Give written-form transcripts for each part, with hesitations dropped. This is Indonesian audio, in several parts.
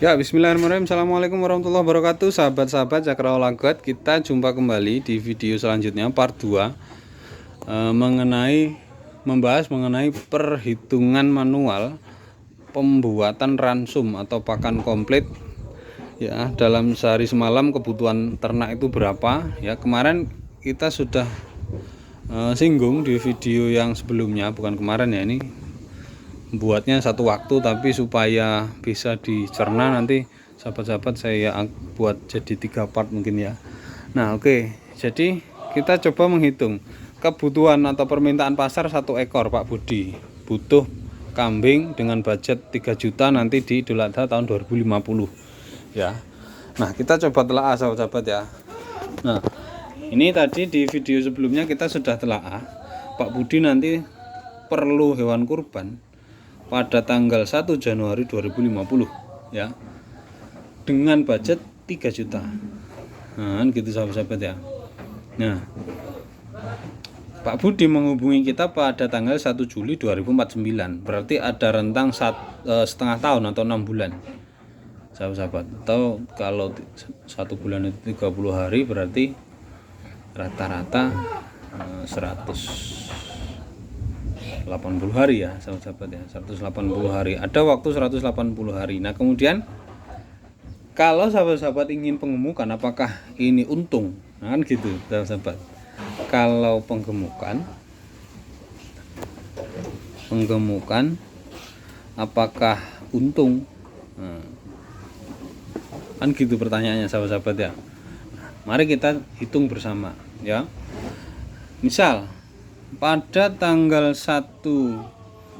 Ya, bismillahirrahmanirrahim. Assalamualaikum warahmatullahi wabarakatuh. Sahabat-sahabat Cakrawala God, kita jumpa kembali di video selanjutnya part 2 membahas mengenai perhitungan manual pembuatan ransum atau pakan komplit ya. Dalam sehari semalam kebutuhan ternak itu berapa ya. Kemarin kita sudah singgung di video yang sebelumnya, bukan kemarin ya, ini buatnya satu waktu, tapi supaya bisa dicerna nanti sahabat-sahabat saya buat jadi 3 part mungkin ya. Nah oke, jadi kita coba menghitung kebutuhan atau permintaan pasar 1 ekor Pak Budi butuh kambing dengan budget 3 juta nanti di Idul Adha tahun 2050 ya. Nah kita coba telaah sahabat-sahabat ya. Nah ini tadi di video sebelumnya kita sudah telaah Pak Budi nanti perlu hewan kurban pada tanggal 1 Januari 2050 ya, dengan budget 3 juta. Nah gitu sahabat-sahabat ya. Nah Pak Budi menghubungi kita pada tanggal 1 Juli 2049, berarti ada rentang setengah tahun atau 6 bulan sahabat-sahabat. Atau kalau 1 bulan itu 30 hari, berarti rata-rata 180 hari ya sahabat-sahabat ya, 180 hari, ada waktu 180 hari. Nah kemudian kalau sahabat-sahabat ingin penggemukan apakah ini untung, nah kan gitu sahabat-sahabat. Kalau penggemukan apakah untung, nah, kan gitu pertanyaannya sahabat-sahabat ya. Mari kita hitung bersama ya. Misal pada tanggal 1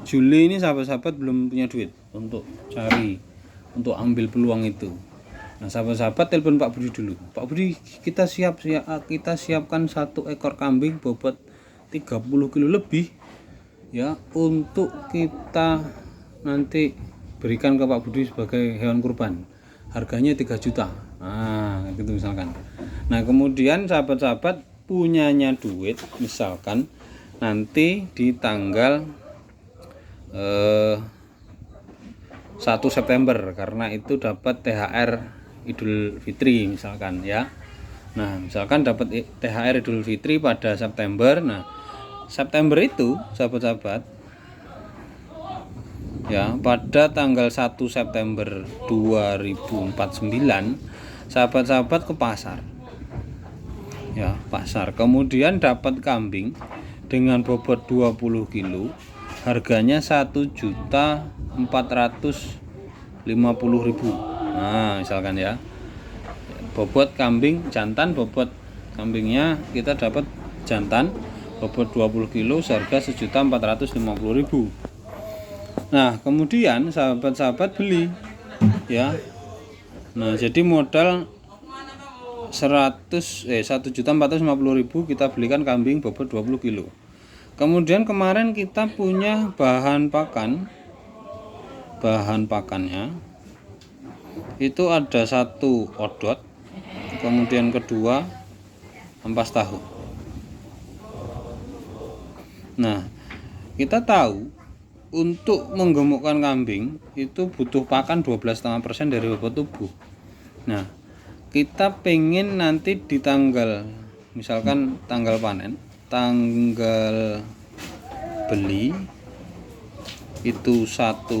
Juli ini sahabat-sahabat belum punya duit untuk ambil peluang itu. Nah sahabat-sahabat telepon Pak Budi dulu. Pak Budi, kita siapkan 1 ekor kambing bobot 30 kilo lebih ya, untuk kita nanti berikan ke Pak Budi sebagai hewan kurban. Harganya 3 juta. Nah gitu misalkan. Nah kemudian sahabat-sahabat punyanya duit misalkan nanti di tanggal 1 September, karena itu dapat THR Idul Fitri misalkan ya. Nah misalkan dapat THR Idul Fitri pada September. Nah September itu sahabat-sahabat ya, pada tanggal 1 September 2049 sahabat-sahabat ke pasar ya, kemudian dapat kambing dengan bobot 20 kilo, harganya 1.450.000. Nah misalkan ya, bobot kambing jantan, bobot kambingnya kita dapat jantan bobot 20 kilo seharga 1.450.000. Nah kemudian sahabat-sahabat beli ya. Nah jadi modal 1.450.000 kita belikan kambing bobot 20 kilo. Kemudian kemarin kita punya bahan pakannya itu ada 1 odot, kemudian kedua ampas tahu. Nah kita tahu untuk menggemukkan kambing itu butuh pakan 12,5% dari bobot tubuh. Nah kita pengen nanti di tanggal, misalkan tanggal panen, tanggal beli itu 1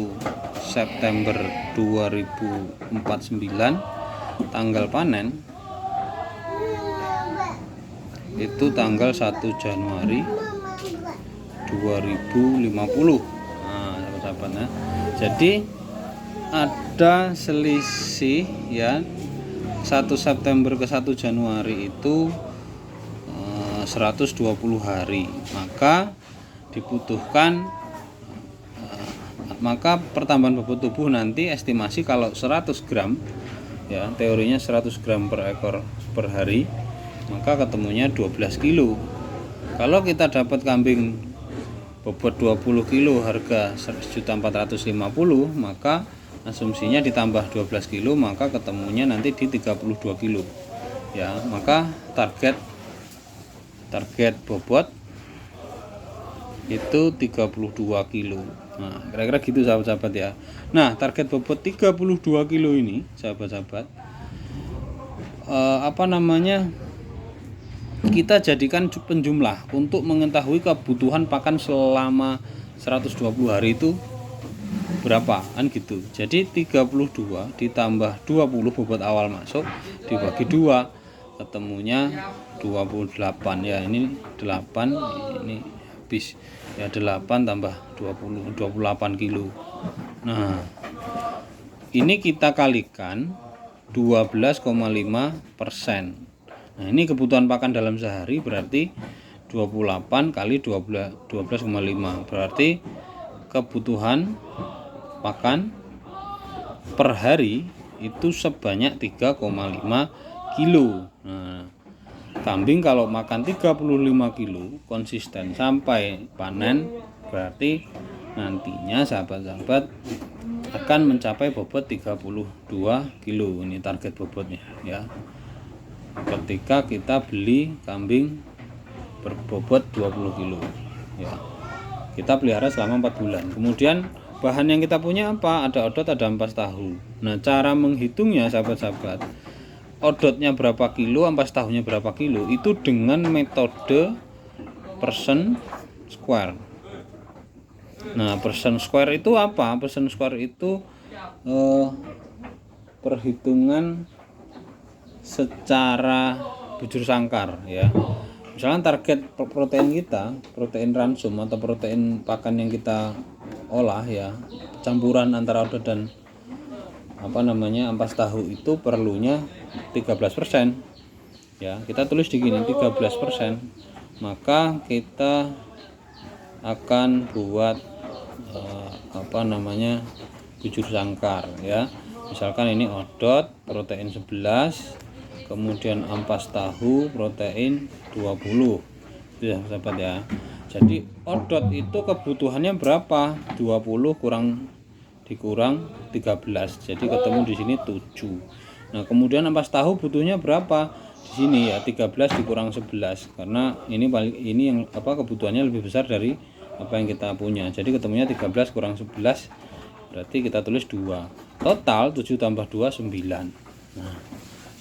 September 2049, tanggal panen itu tanggal 1 Januari 2050. Nah sahabat-sahabat, nah, jadi ada selisih ya, 1 September ke 1 Januari itu 120 hari, maka dibutuhkan maka pertambahan bobot tubuh nanti estimasi kalau 100 gram ya, teorinya 100 gram per ekor per hari, maka ketemunya 12 kilo. Kalau kita dapat kambing bobot 20 kilo harga 1.450.000, maka asumsinya ditambah 12 kilo, maka ketemunya nanti di 32 kilo ya. Maka target bobot itu 32 kilo Nah, kira-kira gitu sahabat-sahabat ya. Nah, target bobot 32 kilo ini sahabat-sahabat, kita jadikan penjumlah untuk mengetahui kebutuhan pakan selama 120 hari itu berapa kan gitu. Jadi 32 ditambah 20 bobot awal masuk dibagi 2 ketemunya 28 ya. Ini 8, ini habis ya, 8 tambah 20 28 kilo. Nah, ini kita kalikan 12,5%. Nah, ini kebutuhan pakan dalam sehari berarti 28 kali 12,5 berarti kebutuhan pakan per hari itu sebanyak 3,5 kilo. Nah, kambing kalau makan 35 kilo konsisten sampai panen berarti nantinya sahabat-sahabat akan mencapai bobot 32 kilo. Ini target bobotnya ya. Ketika kita beli kambing berbobot 20 kilo ya. Kita pelihara selama 4 bulan. Kemudian bahan yang kita punya apa? Ada odot, ada ampas tahu. Nah, cara menghitungnya sahabat-sahabat, odotnya berapa kilo, ampas tahunya berapa kilo, itu dengan metode percent square. Nah, percent square itu apa? Percent square itu perhitungan secara bujur sangkar ya. Misalnya target protein kita, protein ransum atau protein pakan yang kita olah ya, campuran antara odot dan ampas tahu itu perlunya 13%. Ya, kita tulis di gini 13%. Maka kita akan buat bujur sangkar ya. Misalkan ini odot protein 11, kemudian ampas tahu protein 20. Itu ya sahabat ya. Jadi odot itu kebutuhannya berapa? 20 dikurang 13. Jadi ketemu di sini 7. Nah, kemudian ampas tahu butuhnya berapa? Di sini ya 13 dikurang 11 karena ini yang kebutuhannya lebih besar dari apa yang kita punya. Jadi ketemunya 13 kurang 11 berarti kita tulis 2. Total 7 tambah 2 9. Nah,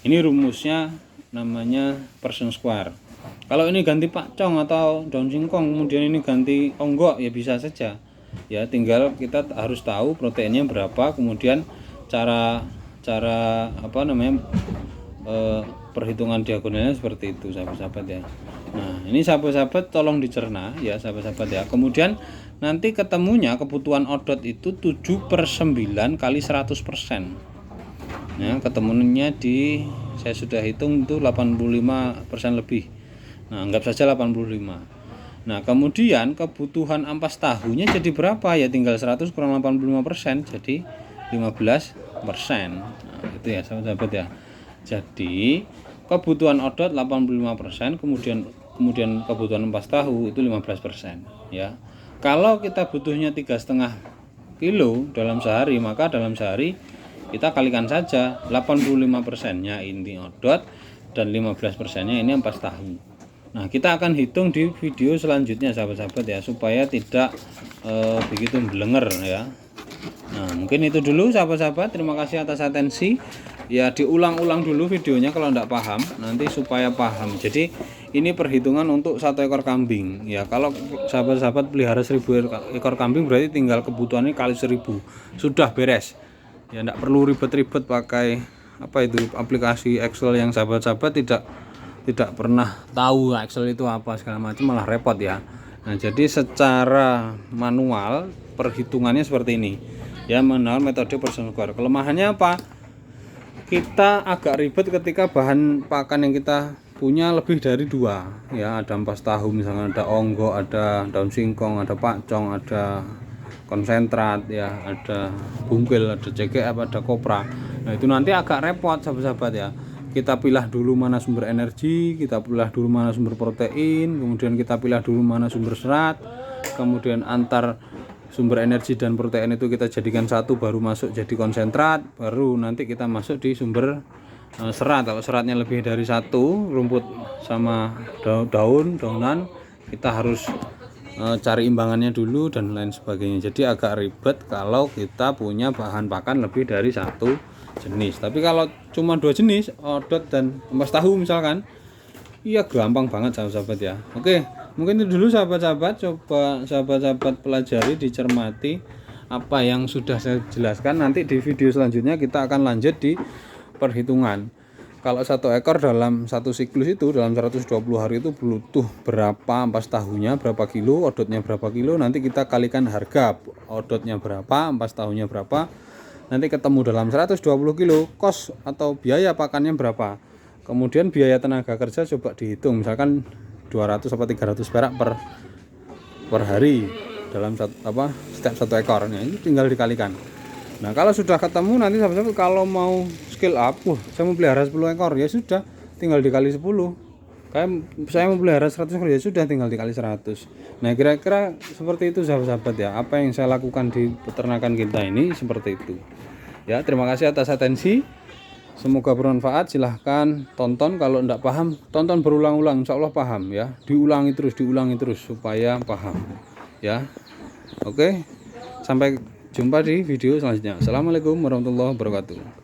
ini rumusnya namanya percent square. Kalau ini ganti pakcong atau daun singkong kemudian ini ganti onggok ya bisa saja. Ya, tinggal kita harus tahu proteinnya berapa, kemudian cara perhitungan diagonalnya seperti itu sahabat-sahabat ya. Nah, ini sahabat-sahabat tolong dicerna ya sahabat-sahabat ya. Kemudian nanti ketemunya kebutuhan odot itu 7/9 kali 100%. Ya, ketemunya saya sudah hitung itu 85% lebih. Nah, anggap saja 85. Nah, kemudian kebutuhan ampas tahunya jadi berapa? Ya tinggal 100 kurang 85%, jadi 15%. Nah, itu ya sahabat-sahabat ya. Jadi kebutuhan odot 85%, kemudian kebutuhan ampas tahu itu 15% ya. Kalau kita butuhnya 3,5 kilo dalam sehari, maka dalam sehari kita kalikan saja 85%-nya ini odot dan 15%-nya ini ampas tahu. Nah, kita akan hitung di video selanjutnya sahabat-sahabat ya, supaya tidak begitu belenger ya. Nah, mungkin itu dulu sahabat-sahabat. Terima kasih atas atensi. Ya, diulang-ulang dulu videonya kalau tidak paham, nanti supaya paham. Jadi ini perhitungan untuk 1 ekor kambing ya. Kalau sahabat-sahabat pelihara 1000 ekor kambing berarti tinggal kebutuhannya kali 1000, sudah beres ya. Tidak perlu ribet-ribet pakai aplikasi Excel yang sahabat-sahabat tidak pernah tahu Excel itu apa segala macam, malah repot ya. Nah, jadi secara manual perhitungannya seperti ini ya, mengenal metode percent square. Kelemahannya apa? Kita agak ribet ketika bahan pakan yang kita punya lebih dari 2 ya. Ada ampas tahu misalnya, ada onggok, ada daun singkong, ada pakcong, ada konsentrat ya, ada bungkil, ada cekek, ada kopra. Nah, itu nanti agak repot sahabat-sahabat ya. Kita pilih dulu mana sumber energi, kita pilih dulu mana sumber protein, kemudian kita pilih dulu mana sumber serat, kemudian antar sumber energi dan protein itu kita jadikan satu, baru masuk jadi konsentrat, baru nanti kita masuk di sumber serat. Kalau seratnya lebih dari 1, rumput sama daunan, kita harus cari imbangannya dulu dan lain sebagainya. Jadi agak ribet kalau kita punya bahan pakan lebih dari satu jenis. Tapi kalau cuma 2 jenis, odot dan ampas tahu misalkan, iya gampang banget sahabat-sahabat ya. Oke, mungkin itu dulu sahabat-sahabat. Coba sahabat-sahabat pelajari, dicermati apa yang sudah saya jelaskan. Nanti di video selanjutnya kita akan lanjut di perhitungan. Kalau 1 ekor dalam satu siklus itu, dalam 120 hari itu butuh berapa ampas tahunya, berapa kilo, odotnya berapa kilo. Nanti kita kalikan harga odotnya berapa, ampas tahunya berapa. Nanti ketemu dalam 120 kilo, kos atau biaya pakannya berapa. Kemudian biaya tenaga kerja coba dihitung, misalkan 200 atau 300 perak per hari dalam setiap 1 ekor. Nah, ini tinggal dikalikan. Nah, kalau sudah ketemu nanti sahabat-sahabat kalau mau scale up, saya mau pelihara 10 ekor, ya sudah tinggal dikali 10. Kayak saya mau pelihara 100 ekor, ya sudah tinggal dikali 100. Nah, kira-kira seperti itu sahabat-sahabat ya. Apa yang saya lakukan di peternakan kita ini seperti itu. Ya, terima kasih atas atensi. Semoga bermanfaat. Silahkan tonton, kalau tidak paham tonton berulang-ulang, insya Allah paham ya. Diulangi terus supaya paham ya. Oke, sampai jumpa di video selanjutnya. Assalamualaikum warahmatullahi wabarakatuh.